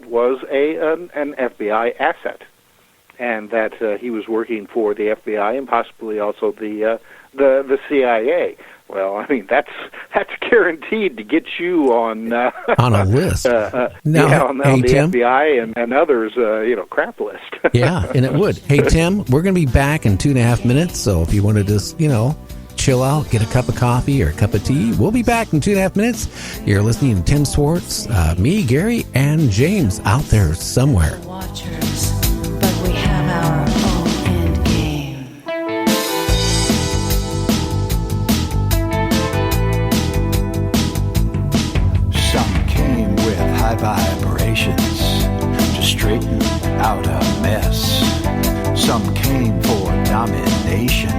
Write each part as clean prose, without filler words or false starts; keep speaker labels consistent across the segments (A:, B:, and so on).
A: was an FBI asset, and that he was working for the FBI and possibly also the CIA. Well, I mean, that's guaranteed to get you on
B: a list.
A: On
B: hey,
A: the
B: Tim?
A: FBI and others, crap list.
B: Yeah, and it would. Hey, Tim, we're going to be back in 2.5 minutes, so if you want to just, chill out, get a cup of coffee or a cup of tea, we'll be back in 2.5 minutes. You're listening to Tim Swartz, me, Gary, and James out there somewhere.
C: Watchers, but we have our own end game.
D: Some came with high vibrations to straighten out a mess. Some came for domination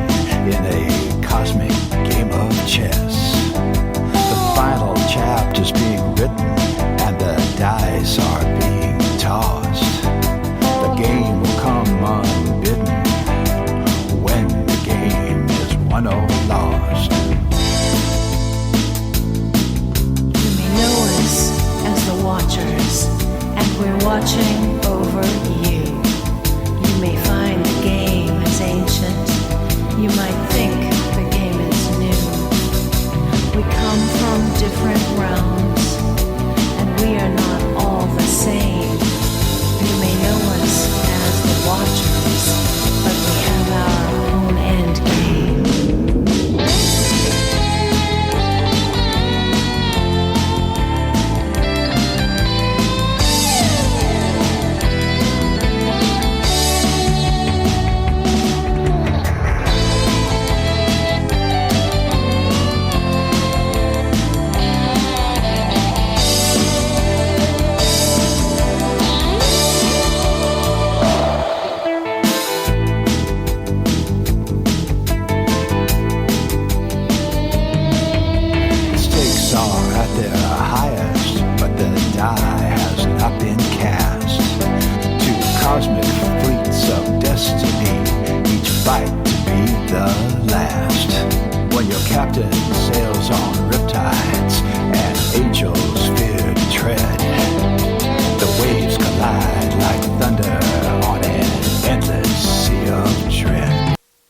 D: in a cosmic game of chess. The final chapter's being written and the dice are being tossed. The game will come unbidden when the game is won or lost.
C: You may know us as the Watchers, and we're watching over you. You may find the game is ancient. You might think the game is new. We come from different realms, and we are not all the same. You may know us as the Watchers, but we have our own end game.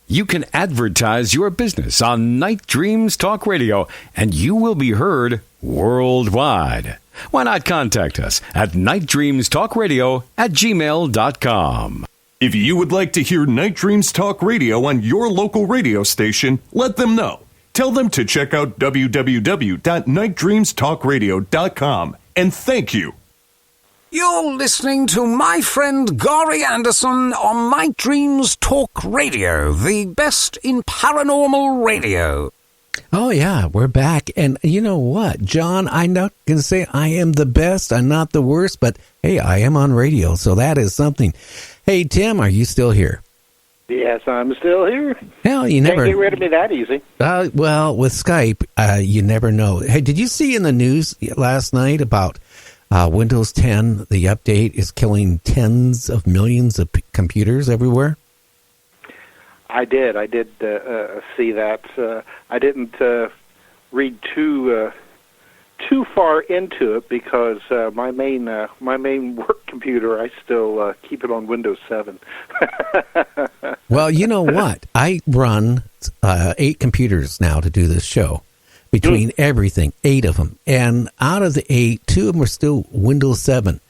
E: You can advertise your business on Night Dreams Talk Radio, and you will be heard worldwide. Why not contact us at nightdreamstalkradio@gmail.com.
F: If you would like to hear Night Dreams Talk Radio on your local radio station, let them know. Tell them to check out www.nightdreamstalkradio.com, and thank you.
G: You're listening to my friend Gary Anderson on Night Dreams Talk Radio, the best in paranormal radio.
B: Oh, yeah, we're back. And you know what, John, I'm not going to say I am the best. I'm not the worst. But, hey, I am on radio, so that is something. Hey, Tim, are you still here?
A: Yes, I'm still here.
B: Hell, you never
A: can't get rid of me that easy.
B: Well, with Skype, you never know. Hey, did you see in the news last night about Windows 10, the update is killing tens of millions of computers everywhere?
A: I did see that. I didn't read too far into it because my main work computer, I still keep it on Windows 7.
B: Well, you know what? I run 8 computers now to do this show. Between everything, 8 of them. And out of the 8, 2 of them are still Windows 7.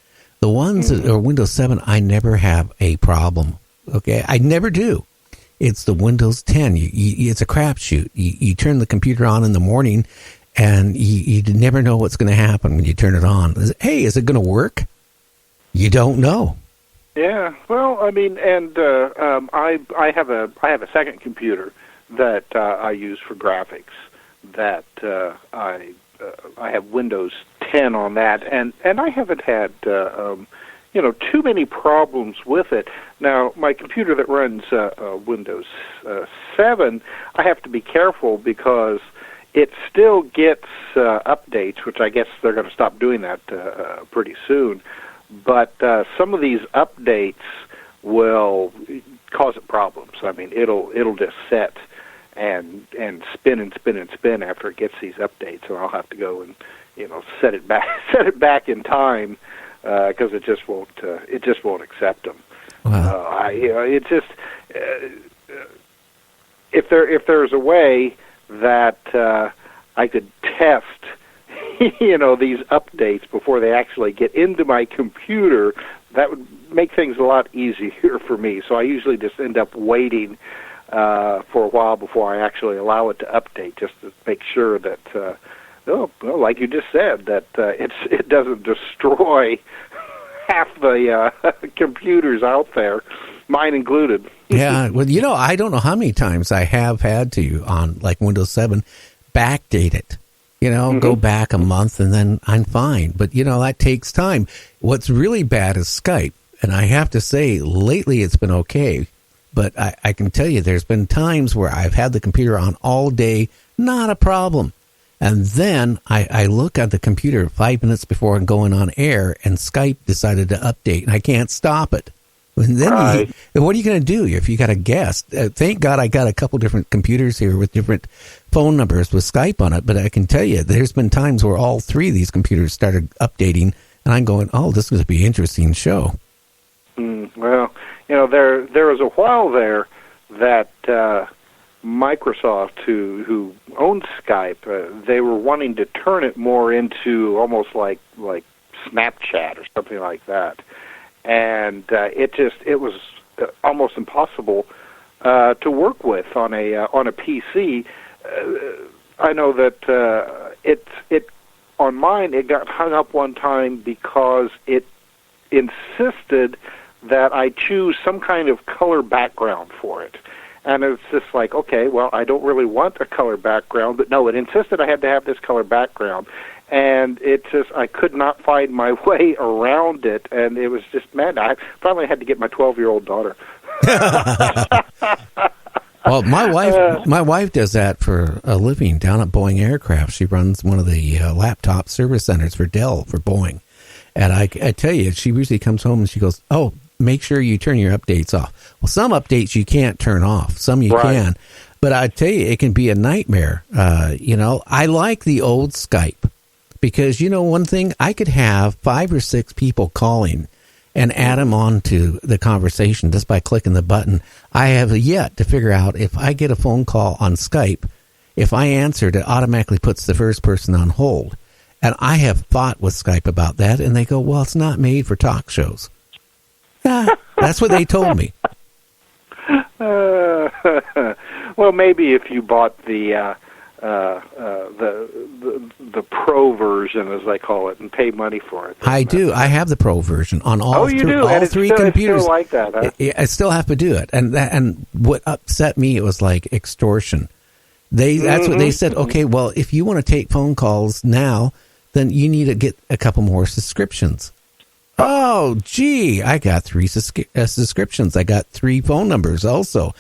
B: The ones that are Windows 7, I never have a problem. Okay? I never do. It's the Windows 10. It's a crapshoot. You turn the computer on in the morning, and you never know what's going to happen when you turn it on. Hey, is it going to work? You don't know.
A: Yeah. Well, I mean, and I have a second computer that I use for graphics. That I have Windows 10 on that, and I haven't had too many problems with it. Now, my computer that runs Windows 7, I have to be careful because it still gets updates, which I guess they're going to stop doing that pretty soon. But some of these updates will cause it problems. I mean, it'll just set and spin and spin and spin after it gets these updates, and I'll have to go and set it back in time because it just won't accept them.
B: Wow.
A: It just if there's a way that I could test these updates before they actually get into my computer, that would make things a lot easier for me. So I usually just end up waiting for a while before I actually allow it to update, just to make sure that, like you just said, that it doesn't destroy half the computers out there, mine included.
B: Yeah, well, I don't know how many times I have had to, on like Windows 7, backdate it. Go back a month and then I'm fine. But, that takes time. What's really bad is Skype. And I have to say, lately it's been okay. But I can tell you, there's been times where I've had the computer on all day, not a problem. And then I look at the computer 5 minutes before I'm going on air, and Skype decided to update, and I can't stop it. And then what are you going to do if you got a guest? Thank God I got a couple different computers here with different phone numbers with Skype on it. But I can tell you, there's been times where all three of these computers started updating, and I'm going, oh, this is going to be an interesting show.
A: Well, there was a while there that Microsoft, who owned Skype, they were wanting to turn it more into almost like Snapchat or something like that. And it was almost impossible to work with on a PC. I know that it on mine it got hung up one time because it insisted that I choose some kind of color background for it. And it's just like, okay, well, I don't really want a color background, but no, it insisted I had to have this color background. And I could not find my way around it, and it was just mad. I finally had to get my 12-year-old daughter.
B: Well, my wife does that for a living down at Boeing Aircraft. She runs one of the laptop service centers for Dell, for Boeing. And I tell you, she usually comes home and she goes, oh, make sure you turn your updates off. Well, some updates you can't turn off. Some you can. But I tell you, it can be a nightmare. I like the old Skype. Because, one thing, I could have 5 or 6 people calling and add them on to the conversation just by clicking the button. I have yet to figure out if I get a phone call on Skype, if I answer it, it automatically puts the first person on hold. And I have fought with Skype about that, and they go, well, it's not made for talk shows. That's what they told me.
A: Well, maybe if you bought the pro version, as they call it, and pay money for it.
B: I do. I have the pro version on all
A: all
B: three computers.
A: It's still like that, huh?
B: I still have to do it. And what upset me, it was like extortion. That's what they said. Okay, well, if you want to take phone calls now, then you need to get a couple more subscriptions. Oh, gee, I got 3 subscriptions. I got 3 phone numbers also.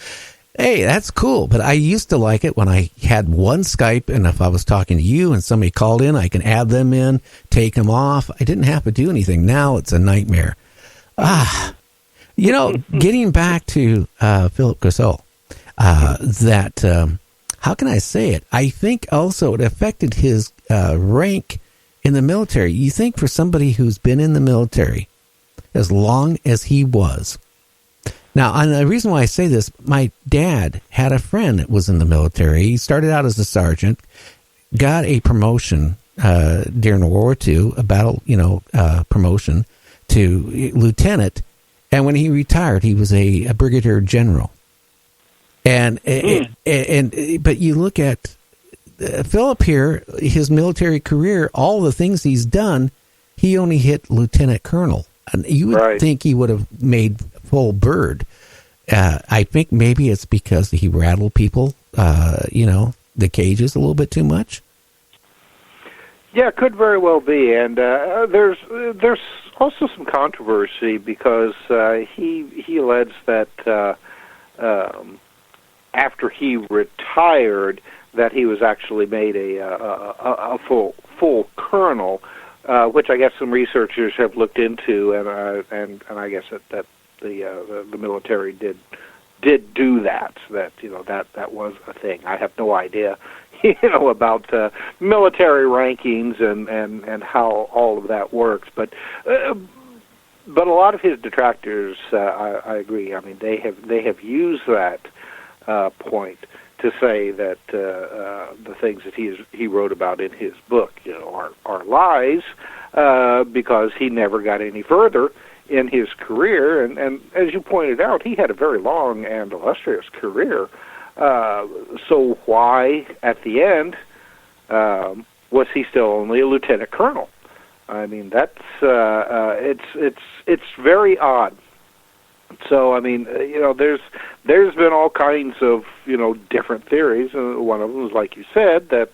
B: Hey, that's cool, but I used to like it when I had one Skype, and if I was talking to you and somebody called in, I can add them in, take them off. I didn't have to do anything. Now it's a nightmare. Getting back to philip-corso, how can I say it? I think also it affected his rank in the military. You think for somebody who's been in the military as long as he was. Now, and the reason why I say this, my dad had a friend that was in the military. He started out as a sergeant, got a promotion during World War II, a battle, promotion to lieutenant. And when he retired, he was a brigadier general. But you look at Philip here, his military career, all the things he's done, he only hit lieutenant colonel. And you would think he would have made full bird. I think maybe it's because he rattled people, the cages a little bit too much.
A: Yeah, it could very well be. And there's also some controversy because he alleged that after he retired, that he was actually made a full colonel, which I guess some researchers have looked into, and I guess that the military did do that. That was a thing. I have no idea, about military rankings and how all of that works. But but a lot of his detractors, I agree. I mean, they have used that point to say that the things that he wrote about in his book, are lies, because he never got any further in his career. And as you pointed out, he had a very long and illustrious career. So why, at the end, was he still only a lieutenant colonel? I mean, that's it's very odd. So I mean, there's been all kinds of different theories. One of them is, like you said, that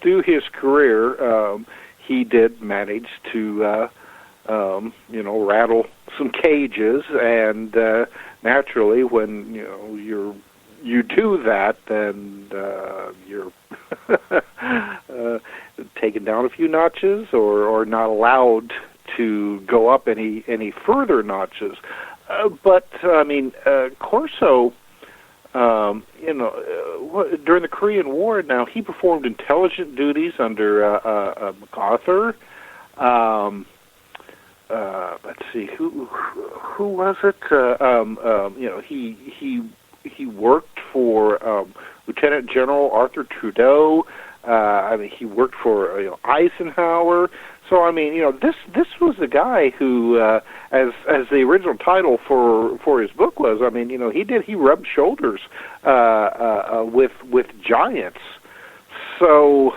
A: through his career he did manage to rattle some cages, and naturally, when you do that, then you're taken down a few notches, or not allowed to go up any further notches. But I mean, Corso, during the Korean War, now he performed intelligence duties under MacArthur. Let's see, who was it? He worked for Lieutenant General Arthur Trudeau. I mean, he worked for Eisenhower. So I mean, this was the guy who, as the original title for his book was, I mean, he rubbed shoulders with giants. So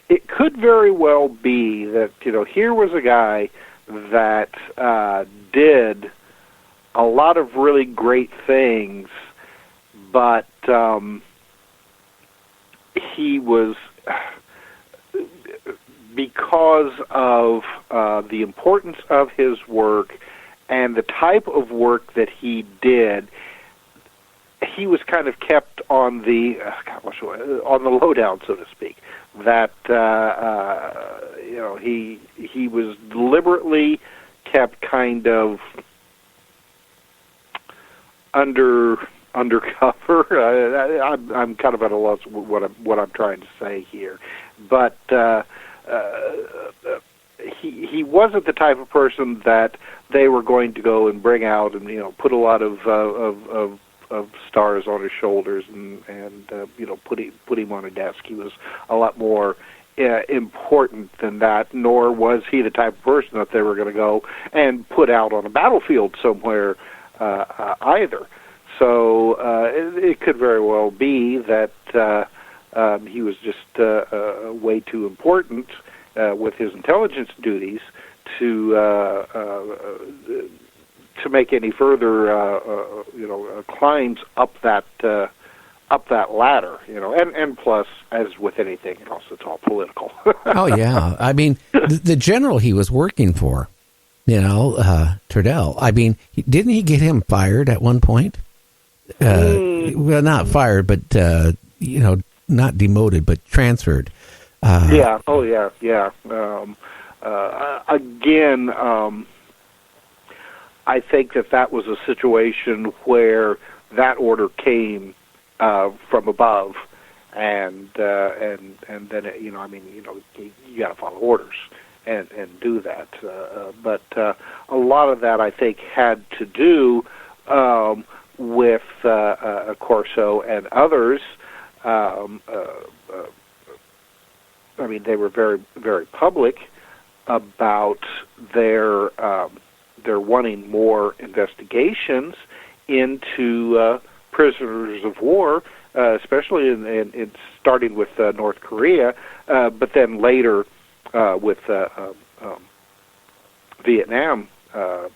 A: it could very well be that here was a guy that did a lot of really great things, but he was, because of the importance of his work and the type of work that he did, he was kind of kept on the lowdown, so to speak. That he was deliberately kept kind of undercover. I'm kind of at a loss what I'm trying to say here, but he wasn't the type of person that they were going to go and bring out and put a lot of stars on his shoulders and put him on a desk. He was a lot more important than that, nor was he the type of person that they were going to go and put out on a battlefield somewhere either. So it could very well be that he was just way too important with his intelligence duties to make any further climbs up that ladder, and plus, as with anything else, it's all political.
B: Oh yeah, I mean the general he was working for, Trudeau. I mean, didn't he get him fired at one point? Well, not fired, but not demoted, but transferred.
A: Yeah. Oh, yeah. Yeah. Again, I think that was a situation where that order came from above, and then you got to follow orders and do that. But a lot of that, I think, had to do with Corso and others. I mean, they were very, very public about their wanting more investigations into prisoners of war, especially in starting with North Korea, but then later with Vietnam.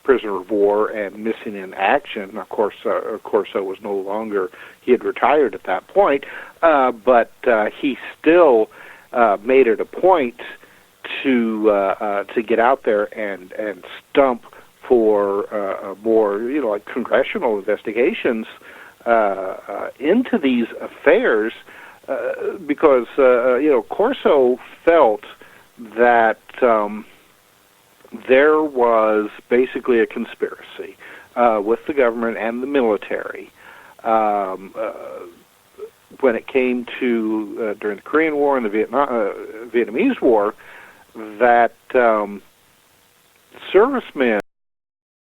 A: Prisoner of war and missing in action. Of course, Corso was no longer, he had retired at that point, but he still made it a point to get out there and stump for more, like congressional investigations into these affairs, because Corso felt that there was basically a conspiracy with the government and the military when it came to during the Korean War and the Vietnamese War, that servicemen